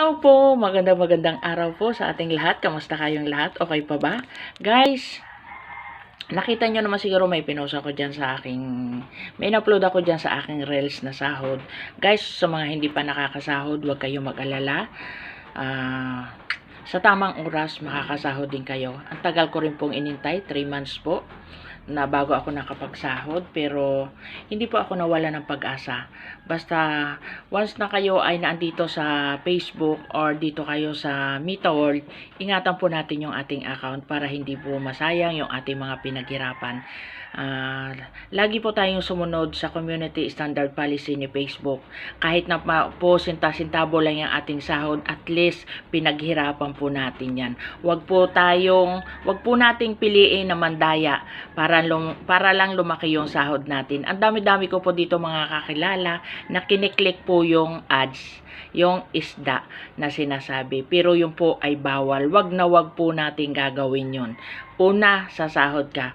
Hello po, magandang araw po sa ating lahat. Kamusta kayong lahat? Okay pa ba? Guys, nakita nyo naman siguro may pinost ako dyan sa aking, may in-upload ako dyan sa aking reels na sahod. Guys, sa mga hindi pa nakakasahod, huwag kayong mag-alala. Sa tamang oras, makakasahod din kayo. Ang tagal ko rin pong inintay, 3 months po na bago ako nakapagsahod, pero hindi po ako nawala ng pag-asa. Basta once na kayo ay naandito sa Facebook or dito kayo sa MetaWorld, ingatan po natin yung ating account para hindi po masayang yung ating mga pinaghirapan. Lagi po tayong sumunod sa community standard policy ni Facebook. Kahit na po sinta-sintabo lang yung ating sahod, at least pinaghirapan po natin yan. Wag po nating piliin na mandaya para lang lumaki yung sahod natin. Ang dami-dami ko po dito mga kakilala na kiniklik po yung ads, yung isda na sinasabi. Pero yung po ay bawal. Wag po natin gagawin yun. Una, sa sahod ka.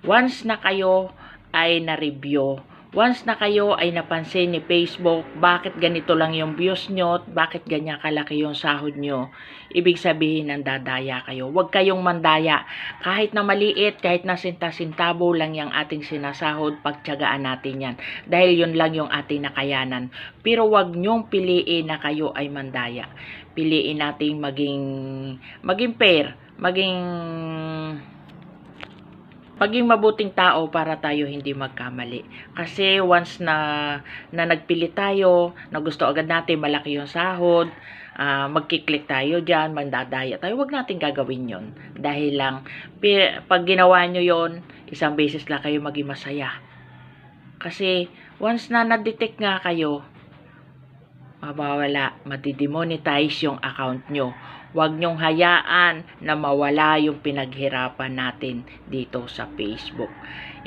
Once na kayo ay na-review, once na kayo ay napansin ni Facebook, bakit ganito lang yung views nyo, bakit ganyan kalaki yung sahod nyo, ibig sabihin nandadaya kayo. Huwag kayong mandaya. Kahit na maliit, kahit na sinta-sintabo lang yung ating sinasahod, pagtiyagaan natin yan. Dahil yun lang yung ating nakayanan. Pero huwag nyong piliin na kayo ay mandaya. Piliin natin maging fair, maging mabuting tao para tayo hindi magkamali. Kasi once na nagpili tayo, na gusto agad natin malaki yung sahod, magkiklik tayo dyan, mandadaya tayo, wag natin gagawin yon. Dahil lang, pag ginawa nyo yon, isang beses lang kayo maging masaya. Kasi once na na-detect nga kayo, mawawala, madidemonetize yung account nyo. Huwag nyong hayaan na mawala yung pinaghirapan natin dito sa Facebook.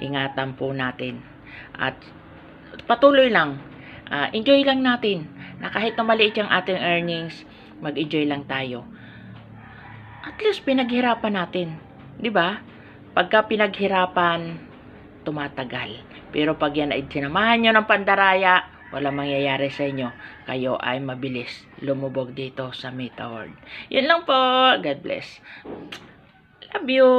Ingatan po natin. At patuloy lang. Enjoy lang natin. Na kahit na maliit yung ating earnings, mag-enjoy lang tayo. At least pinaghirapan natin. 'Di ba? Pagka pinaghirapan, tumatagal. Pero pag yan ay sinamahan nyo ng pandaraya, walang mangyayari sa inyo. Kayo ay mabilis lumubog dito sa MetaWorld. Yun lang po. God bless. Love you.